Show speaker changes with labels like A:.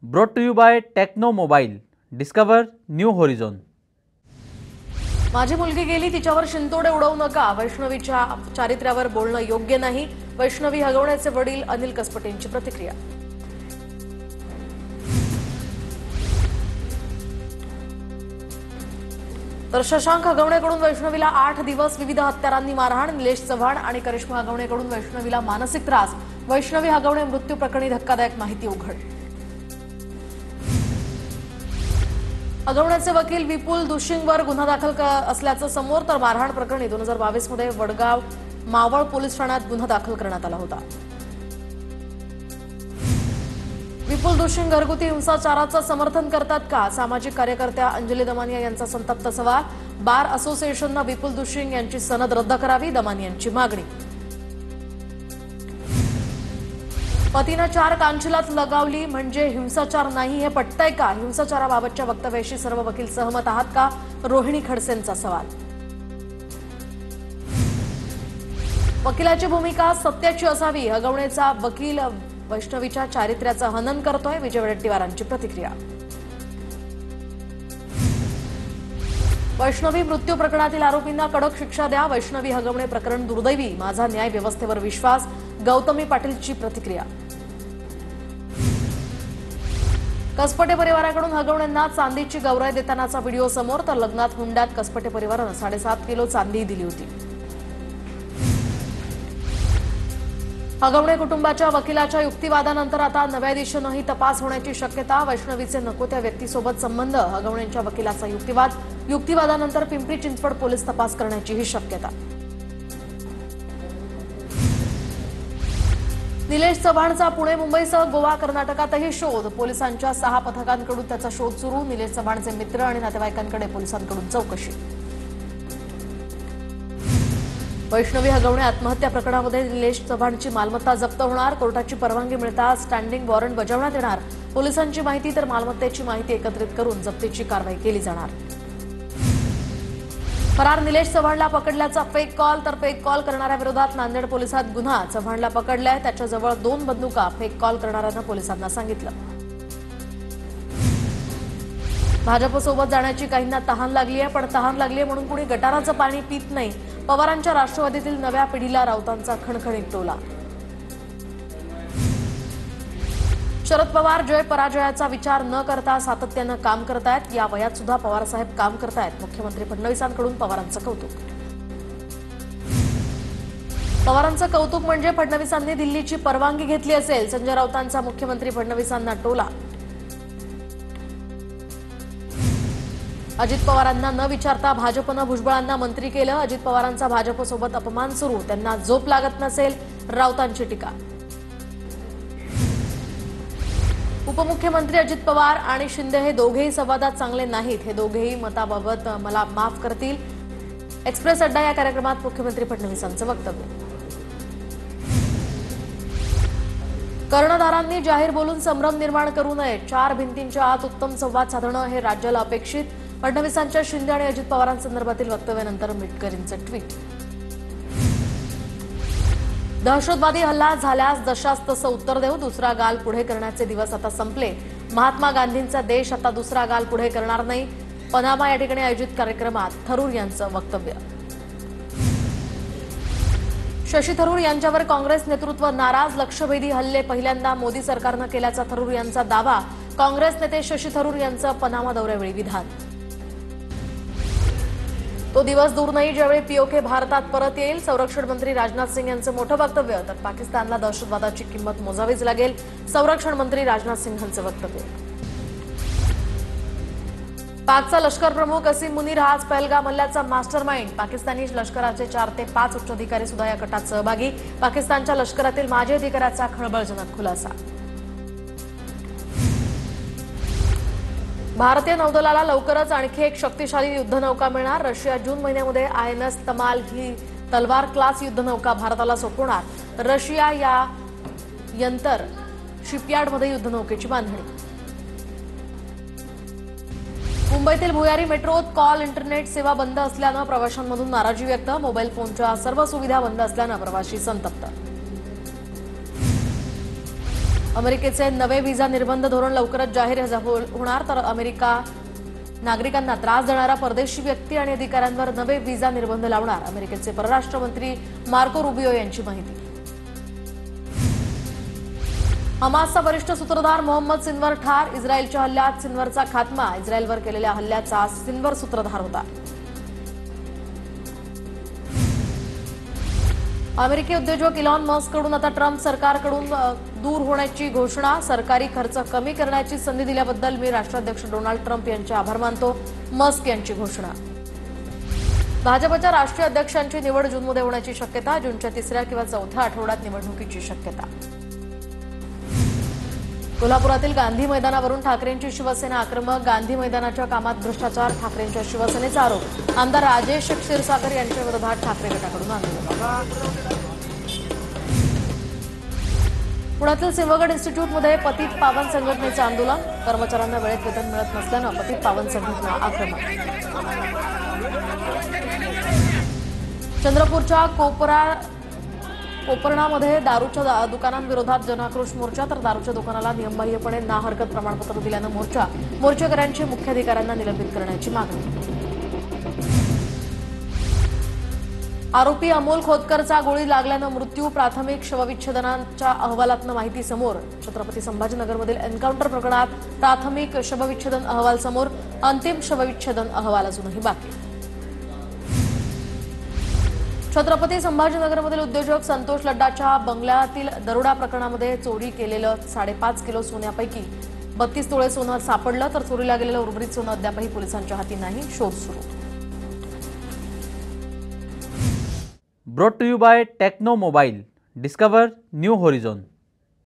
A: Brought to you by Techno Mobile. Discover new horizon.
B: माझी मुलगी गेली तिच्यावर शिंतोडे उडवू नका. वैष्णवीच्या चारित्र्यावर बोलणं योग्य नाही. वैष्णवी हगवण्याचे वडील अनिल कसपटेंची प्रतिक्रिया. तर शशांक हगवणेकडून वैष्णवीला 8 दिवस विविध हत्यारांनी मारहाण. निलेश चव्हाण आणि करिश्मा हगवणेकडून वैष्णवीला मानसिक त्रास. वैष्णवी हगवणे मृत्यू प्रकरणी धक्कादायक माहिती उघड. हगवण्याचे वकील विपुल दुशिंगवर गुन्हा दाखल असल्याचं समोर. तर मारहाण प्रकरणी 2022 मध्ये वडगाव मावळ पोलीस ठाण्यात गुन्हा दाखल करण्यात आला होता. विपुल दुशिंग घरगुती हिंसाचाराचं समर्थन करतात का? सामाजिक कार्यकर्त्या अंजली दमानिया यांचा संतप्त सवाल. बार असोसिएशननं विपुल दुशिंग यांची सनद रद्द करावी, दमानियांची मागणी. पतीनं 4 कांचिलात लगावली म्हणजे हिंसाचार नाही हे पटतंय का? हिंसाचाराबाबतच्या वक्तव्याशी सर्व वकील सहमत आहात का? रोहिणी खडसेंचा सवाल. वकिलाची भूमिका सत्याची असावी. हगवणेचा वकील वैष्णवीच्या चारित्र्याचं हनन करतोय. विजय वडेट्टीवारांची प्रतिक्रिया. वैष्णवी मृत्यू प्रकरणातील आरोपींना कडक शिक्षा द्या. वैष्णवी हगवणे प्रकरण दुर्दैवी. माझा न्याय व्यवस्थेवर विश्वास. गौतमी पाटीलची प्रतिक्रिया. कसपटे परिवाराकडून हगवण्यांना चांदीची गौराई देतानाचा व्हिडिओ समोर. तर लग्नात हुंड्यात कसपटे परिवारानं 7.5 किलो चांदी दिली होती. हगवणे कुटुंबाच्या वकिलाच्या युक्तिवादानंतर आता नव्या दिशेनंही तपास होण्याची शक्यता. वैष्णवीचे नको त्या व्यक्तीसोबत संबंध. हगवणेंच्या वकिलाचा युक्तिवाद. युक्तिवादानंतर पिंपरी चिंचवड पोलीस तपास करण्याचीही शक्यता. निलेश चव्हाणचा पुणे मुंबईसह गोवा कर्नाटकातही शोध. पोलिसांच्या 6 पथकांकडून त्याचा शोध सुरू. निलेश चव्हाणचे मित्र आणि नातेवाईकांकडे पोलिसांकडून चौकशी. वैष्णवी हगवणे आत्महत्या प्रकरणामध्ये निलेश चव्हाणची मालमत्ता जप्त होणार. कोर्टाची परवानगी मिळताच स्टँडिंग वॉरंट बजावण्यात येणार. पोलिसांची माहिती तर मालमत्तेची माहिती एकत्रित करून जप्तीची कारवाई केली जाणार. फरार निलेश चव्हाणला पकडल्याचा फेक कॉल. तर फेक कॉल करणाऱ्या विरोधात नांदेड पोलिसात गुन्हा. चव्हाणला पकडलाय. त्याच्याजवळ 2 बंदुका. फेक कॉल करणाऱ्यानं पोलिसांना सांगितलं. भाजपसोबत जाण्याची काहींना तहान लागली आहे. पण तहान लागली आहे म्हणून कुणी गटाराचं पाणी पित नाही. पवारांच्या राष्ट्रवादीतील नव्या पिढीला राऊतांचा खणखणीत टोला. शरद पवार जय पराजयाचा विचार न करता सातत्यानं काम करतायत. या वयात सुद्धा पवारसाहेब काम करतायत. मुख्यमंत्री फडणवीसांकडून पवारांचं कौतुक. पवारांचं कौतुक म्हणजे फडणवीसांनी दिल्लीची परवानगी घेतली असेल. संजय राऊतांचा मुख्यमंत्री फडणवीसांना टोला. अजित पवारांना न विचारता भाजपनं भुजबळांना मंत्री केलं. अजित पवारांचा भाजपसोबत अपमान सुरू. त्यांना झोप लागत नसेल. राऊतांची टीका. उपमुख्यमंत्री अजित पवार आणि शिंदे हे दोघेही संवादात चांगले नाहीत. हे दोघेही मताबाबत मला माफ करतील. एक्सप्रेस अड्डा या कार्यक्रमात मुख्यमंत्री फडणवीसांचं वक्तव्य. कर्णधारांनी जाहीर बोलून संभ्रम निर्माण करू नये. 4 भिंतींच्या आत उत्तम संवाद साधणं हे राज्याला अपेक्षित. फडणवीसांच्या शिंदे आणि अजित पवारांसंदर्भातील वक्तव्यानंतर मिटकरींचं ट्विट. दहशतवादी हल्ला झाल्यास जशास तसं उत्तर देऊ. दुसरा गाल पुढे करण्याचे दिवस आता संपले. महात्मा गांधींचा देश आता दुसरा गाल पुढे करणार नाही. पनामा या ठिकाणी आयोजित कार्यक्रमात थरूर यांचं वक्तव्य. शशी थरूर यांच्यावर काँग्रेस नेतृत्व नाराज. लक्षवेधी हल्ले पहिल्यांदा मोदी सरकारनं केल्याचा थरूर यांचा दावा. काँग्रेस नेते शशी थरूर यांचं पनामा दौऱ्यावेळी विधान. तो दिवस दूर नाही ज्यावेळी पीओके भारतात परत येईल. संरक्षण मंत्री राजनाथ सिंग यांचं मोठं वक्तव्य. तर पाकिस्तानला दहशतवादाची किंमत मोजावीच लागेल. संरक्षण मंत्री राजनाथ सिंग यांचं वक्तव्य. पाकचा लष्कर प्रमुख असीम मुनीर हाच पहलगाम हल्ल्याचा मास्टर माइंड. पाकिस्तानी लष्कराचे 4 ते 5 उच्च अधिकारी सुद्धा या कटात सहभागी. पाकिस्तानच्या लष्करातील माजी अधिकाऱ्याचा खळबळजनक खुलासा. भारतीय नौदलाला लवकरच आणखी एक शक्तिशाली युद्धनौका मिळणार. रशिया जून महिन्यामध्ये INS तमाल ही तलवार क्लास युद्धनौका भारताला सोपवणार. रशिया या यंतर शिपयार्डमध्ये युद्धनौकेची बांधणी. मुंबईतील भुयारी मेट्रोत कॉल इंटरनेट सेवा बंद असल्यानं प्रवाशांमधून नाराजी व्यक्त. मोबाईल फोनच्या सर्व सुविधा बंद असल्यानं प्रवासी संतप्त. अमेरिकेचे नवे व्हिसा निर्बंध धोरण लवकरच जाहीर होणार, तर अमेरिका नागरिकांना त्रास देणारा परदेशी व्यक्ती आणि अधिकाऱ्यांवर नवे व्हिसा निर्बंध लावणार, अमेरिकेचे परराष्ट्र मंत्री मार्को रुबियो यांची माहिती. हमासचा वरिष्ठ सूत्रधार मोहम्मद सिन्वर ठार, इस्रायलच्या हल्ल्यात सिन्वरचा खात्मा. इस्रायलवर केलेल्या हल्ल्याचा सिन्वर सूत्रधार होता. अमेरिकी उद्योजक इलॉन मस्ककडून आता ट्रम्प सरकारकडून दूर होण्याची घोषणा. सरकारी खर्च कमी करण्याची संधी दिल्याबद्दल मी राष्ट्राध्यक्ष डोनाल्ड ट्रम्प यांचे आभार मानतो, मस्क यांची घोषणा. भाजपच्या राष्ट्रीय अध्यक्षांची निवड जूनमध्ये होण्याची शक्यता. जूनच्या 3ऱ्या किंवा 4थ्या आठवड्यात निवडणुकीची शक्यता. कोल्हापुरातील गांधी मैदानावरून ठाकरेंची शिवसेना आक्रमक. गांधी मैदानाच्या कामात भ्रष्टाचार, ठाकरेंच्या शिवसेनेचा आरोप. आमदार राजेश क्षीरसागर यांच्या विरोधात ठाकरे गटाकडून आंदोलन. पुण्यातील सिंहगड इन्स्टिट्यूटमध्ये पतित पावन संघटनेचे आंदोलन. कर्मचाऱ्यांना वेळेत वेतन मिळत नसल्यानं पतित पावन संघटना आक्रमक. चंद्रपूरच्या कोपरणामध्ये दारूच्या दुकानांविरोधात जनाक्रोश मोर्चा, तर दारूच्या दुकानाला नियमबाह्यपणे ना हरकत प्रमाणपत्र दिल्यानं मोर्चेकऱ्यांची मुख्याधिकाऱ्यांना निलंबित करण्याची मागणी. आरोपी अमोल खोतकरचा गोळी लागल्यानं मृत्यू. प्राथमिक शवविच्छेदनाच्या अहवालातनं माहिती समोर. छत्रपती संभाजीनगरमधील एन्काउंटर प्रकरणात प्राथमिक शवविच्छेदन अहवाल समोर. अंतिम शवविच्छेदन अहवाल अजूनही बाकी. छत्रपती संभाजीनगरमधील उद्योजक संतोष लड्डाच्या बंगल्यातील दरोडा प्रकरणामध्ये चोरी केलेलं 5.5 किलो सोन्यापैकी 32 तोळे सोनं सापडलं, तर चोरीला गेलेलं उर्वरित सोनं अद्यापही पोलिसांच्या हाती नाही. शोध सुरू.
A: Brought to you by Techno Mobile. Discover new horizon.